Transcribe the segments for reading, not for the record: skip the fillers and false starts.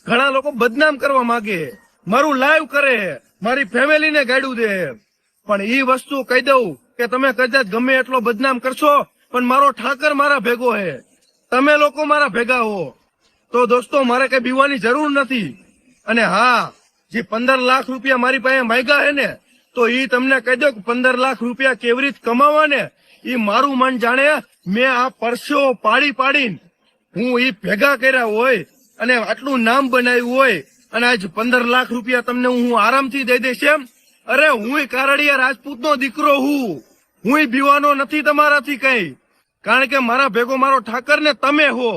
ઘણા લોકો બદનામ કરવા માંગે, મારું લાઈવ કરે, મારી ફેમિલીને ગાડું દે, પણ ઈ વસ્તુ કહી દઉં કે તમે કદાચ ગમે એટલો બદનામ કરશો પણ મારો ઠાકર મારા ભેગો હે, તમે લોકો મારા ભેગા હો. તો દોસ્તો મારે કઈ બીવાની જરૂર નથી. અને હા, જે 15 લાખ રૂપિયા મારી પાસે માંગ્યા હે ને, તો ઈ તમને કહી દો કે 15 લાખ રૂપિયા કેવી રીતે કમાવા ને ઈ મારું મન જાણે. મેં આ પરસ્યો પાડી પાડીને હું ઈ ભેગા કર્યા હોય અને આટલું નામ બનાવ્યું હોય અને આજ 15 લાખ રૂપિયા તમને હું આરામથી દઈ દઈશ એમ? અરે હું કારડિયા રાજપૂતનો દીકરો હું બીવાનો નથી તમારાથી કઈ, કારણ કે મારા ભેગો મારો ઠાકર ને તમે હો.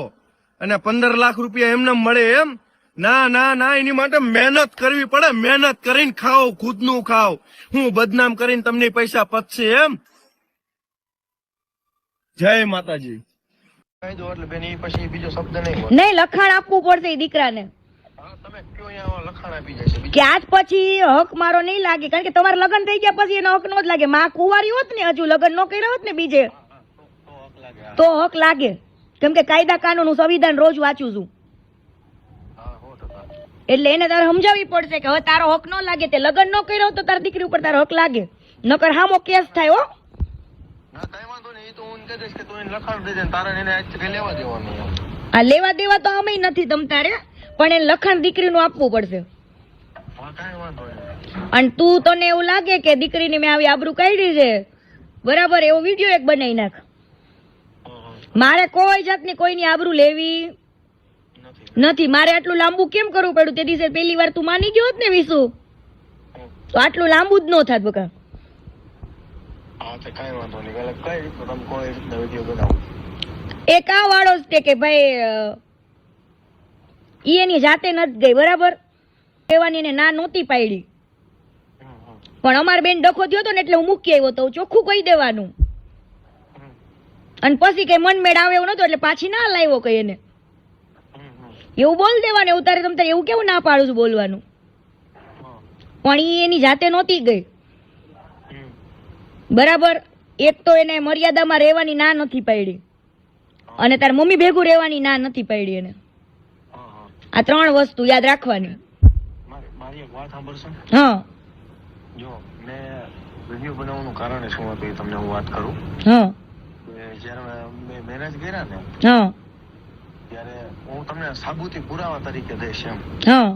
અને 15 લાખ રૂપિયા એમને મળે એમ? ના ના ના, એની માટે મહેનત કરવી પડે, મહેનત કરીને ખાઓ, ખુદનું ખાઓ. હું બદનામ કરીને તમને પૈસા પતશે એમ? જય માતાજી. કહી દો એટલે બેન, પછી બીજો શબ્દ નહીં લખાણ આપવું પડશે એ દીકરાને. તમે કયો અહીંયા લખાણ આપી જાય છે કે આજ પછી હક મારો નહીં લાગે, કારણ કે તમારા લગ્ન થઈ ગયા પછી એનો હક નો જ લાગે. માં કુંવારી હોત ને, હજુ લગ્ન નો કર્યા હોત ને બીજે, તો હક લાગે. કેમ કે કાયદા કાનૂન હું સંવિધાન રોજ વાંચું છું, એટલે એને તારે સમજાવવી પડશે કે હવે તારો હક નો લાગે. તે લગ્ન નો કર્યો તો તારી દીકરી ઉપર તારો હક લાગે, નકર હામો કેસ થાય. હો આ લેવા દેવા તો અમે નથી તમ તારે, પણ એને લખાણ દીકરીનું આપવું પડશે. અને તું, તને એવું લાગે કે દીકરીની મેં આવી આબરૂ કાઢી છે, બરાબર, એવો વિડીયો એક બનાવી નાખ. મારે કોઈ જાતની કોઈની આબરૂ લેવી નથી. મારે આટલું લાંબુ કેમ કરવું પડ્યું? તે દિવસે પહેલી વાર તું માની ગયો હોત ને વિશુ, તો આટલું લાંબુ જ ન થાત. બકા એક આ વાળો જ તે કે ભાઈ એની જાતે નથી ગઈ, બરાબર, લેવાની એને ના નહોતી પાડી, પણ અમાર બેન ડખો થયો હતો ને એટલે હું મૂકી આવ્યો તો ચોખ્ખું કહી દેવાનું. અને પછી કઈ મન મેળ આવે એવું નતો એટલે પાછી ના લાવ્યો કઈ એને, એવું બોલ દેવાનું. એવું તારે તમ એવું કેવું ના પાડું છું બોલવાનું? પણ ઈ એની જાતે નહોતી ગઈ, બરાબર. એક તો એને મર્યાદામાં રહેવાની ના નથી પાડી, અને તાર મમ્મી ભેગું રહેવાની ના નથી પાડી એને. આ 3 વસ્તુ યાદ રાખવાની. મારી એક વાત સાંભળશો? હા, જો મેં વિડીયો બનાવવાનું કારણ શું હતું એ તમને હું વાત કરું. હા, જયારે મેં મેરેજ કર્યા ને, હા, ત્યારે હું તમને સાબુતી પુરાવા તરીકે દઈશ એમ, હા,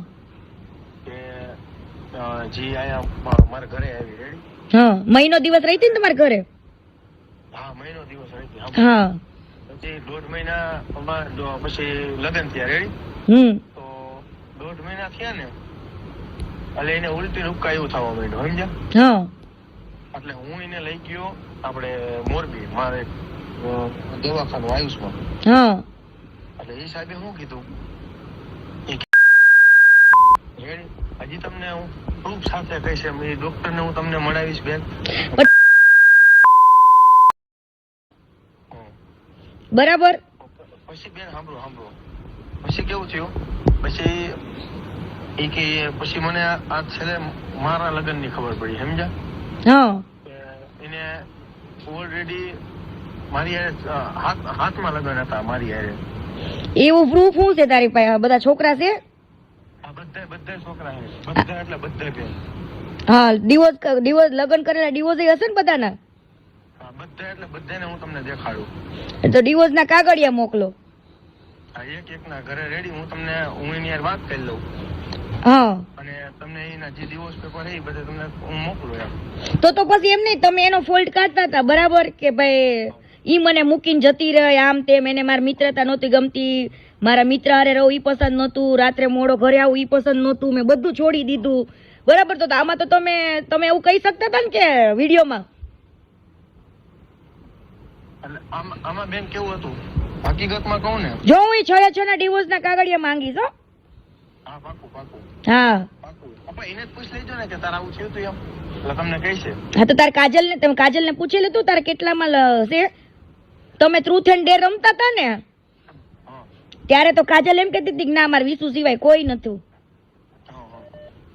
કે જે આયા મારા ઘરે આવી રેડી. હા, મહિનો દિવસ રહી હતી ને તમારા ઘરે? હા, મહિનો દિવસ રહી હતી. હા, પછી 1.5 મહિના પછી લગ્ન થયા રેડી. તો 1.5 મહિના થયા ને એટલે એને ઉલટી ઉબકા એવું થવા માંડ્યું, સમજ્યા? હા, એટલે હું એને લઈ ગયો આપણે મોરબી, મારે દવાખાનું આયુષમાં. હા, એટલે એ સાહેબે શું કીધું, હજી તમને હું પ્રૂફ સાથે કહીશ એમ, એ ડોક્ટરને હું તમને મળાવીશ બેન. બરાબર. પછી બેન સાંભળો, પછી કેવું થયું, પછી એ કે પછી મને આ છેલ્લે મારા લગ્નની ખબર પડી, સમજ્યા? હા, એને ઓલરેડી મારી હાથમાં લગ્ન હતા મારી હારે. એવું પ્રૂફ શું છે તારી પાસે? બધા છોકરા છે? બધા છોકરા છે, બધા એટલે બધા બેન. હા, ડિવોર્સ લગ્ન કરેલા ડિવોર્સ હશે ને બધાના? બધા એટલે બધાને હું તમને દેખાડું. તો ડિવોર્સ ના કાગળિયા મોકલો. એક ના ઘરે રેડી, હું એની યાર વાત કરી લઉં. હા, અને તમને એના જે ડિવોર્સ પેપર છે એ બધા તમને હું મોકલું એમ. તો પછી એમ નહીં, તમે એનો ફોલ્ટ કાઢતા હતા, બરાબર, કે ભાઈ ઈ મને મૂકીને જતી રહે આમ તેમ, એને મારી મિત્રતા નહોતી ગમતી, મારા મિત્ર હારે રહું ઈ પસંદ નહોતું, રાત્રે મોડો ઘરે આવું ઈ પસંદ નહોતું, મેં બધું છોડી દીધું, બરાબર. તો આમાં તો તમે એવું કહી શકતા હતા ને કે વિડીયોમાં? એટલે આમાં બેન કેવું હતું, હકીકતમાં કહું ને, જો હું 6 ના ડિવોર્સ ના કાગળિયા માંગીશ. હો, હા, પાકું. હા, આપણે એને જ પૂછ લેજો ને કે તારે આવું થયું તું એમ, એટલે તમને કહીશે. હા, તો તારે કાજલ ને પૂછી લેતું તારે કેટલામાં છે. તમે ટ્રુથ એન્ડ ડેર રમતા હતા ને, ત્યારે તો કાજલ એમ કહેતી હતી કે ના, મારે વિશુ સિવાય કોઈ નતું.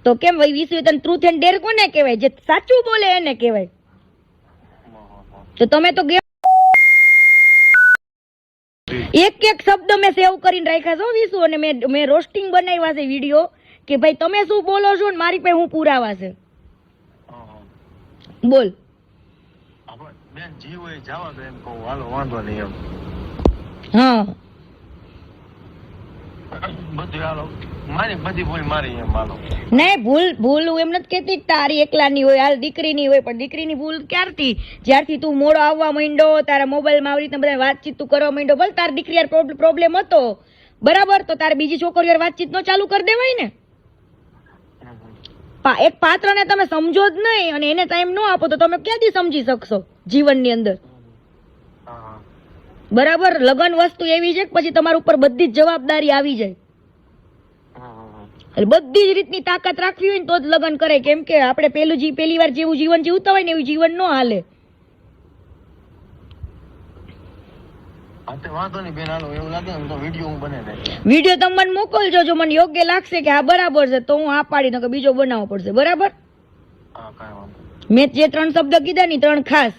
તો કેમ ભાઈ વિશુ તને ટ્રુથ એન્ડ ડેર કોને કહેવાય? જે સાચું બોલે એને કહેવાય. તો તમે તો એક એક શબ્દ મેં સેવ કરીને રાખ્યા છો વિશુ, અને મેં રોસ્ટિંગ બનાવ્યા છે વિડીયો કે ભાઈ તમે શું બોલો છો ને મારી પાસે હું પુરાવા છે. બોલ. આપણે બેન જીવ હોય જવા દો એમ કહું, હાલો વાંધો નહીં એમ. હા બધું હાલો, મારી બધી ભૂલ મારી એમ હાલો. નહીં, ભૂલ હું એમ નથી કહેતી કે તારી એકલાની હોય, હાલ દીકરીની હોય, પણ દીકરીની ભૂલ ક્યારથી? જ્યારથી તું મોડો આવવા માંડ્યો, તારા મોબાઈલમાં આવી રીતે બધા વાતચીત તું કરવા માંડ્યો, ભલે તારી દીકરી યાર પ્રોબ્લેમ હતો બરાબર, તો તારે બીજી છોકરીઓ યાર વાતચીત નો ચાલુ કરી દેવાય ને. એક પાત્રને તમે સમજો જ નહીં અને એને ટાઈમ ન આપો તો તમે ક્યાંથી સમજી શકશો જીવનની અંદર? બરાબર, લગન વસ્તુ એવી છે કે પછી તમારા ઉપર બધી જ જવાબદારી આવી જાય. એટલે બધી જ રીતની તાકાત રાખવી હોય ને તો જ લગન કરે, કેમ કે આપણે પહેલી વાર જેવું જીવન જીવતા હોય ને એવું જીવન ન હાલે. વાંધો નહીં બેન, હાલો એવું લાગે તો વિડીયો હું બને દઈશ. વિડીયો તમે મને મોકલજો, જો મને યોગ્ય લાગશે કે હા બરાબર છે તો હું આ પાડી દઉં કે બીજો બનાવવો પડશે. બરાબર, હા કાંઈ વાંધો મેં જે 3 શબ્દ કીધા ને 3 ખાસ,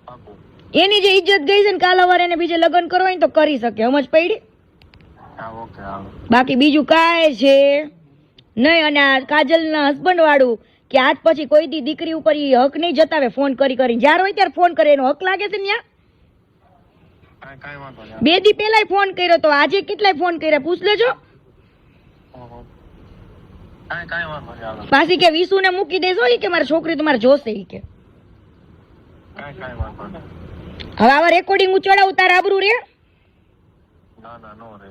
પાકું. એની જે ઇજ્જત ગઈ છે ને કાલ સવારે એને બીજે લગ્ન કરવા હોય ને તો કરી શકે, સમજ પડી? હા ઓકે હાલો. બાકી બીજું કાંઈ છે નહીં. અને આ કાજલના હસબન્ડ વાળું કે આજ પછી કોઈ દી દીકરી ઉપર ઈ હક નહીં જતાવે ફોન કરી કરીને, જ્યારે હોય ત્યારે ફોન કરે, એનો હક લાગે છે ને? કાંઈ વાંધો નહીં. 2 દી પહેલા ફોન કર્યો તો આજે કેટલાય ફોન કર્યા પૂછ લેજો. કાંઈ વાંધો નહીં હાલો. પાછી કે વિશુ ને મૂકી દેશો ઈ કે મારી છોકરી તમારે જોશે ઈ કે. કાંઈ વાંધો નહીં. હવે આવા રેકોર્ડિંગ હું ચડાવું તારે આબરૂ રે? ના ના નો રે.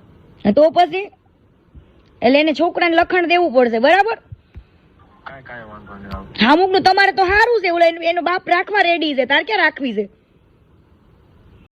તો પછી એટલે એને છોકરાને લખણ દેવું પડશે. બરાબર, કાંઈ વાંધો નહીં હાલો. હા અમુકનું તમારે તો સારું છે, ઓલા એનો બાપ રાખવા રેડી છે, તારે ક્યાં રાખવી છે?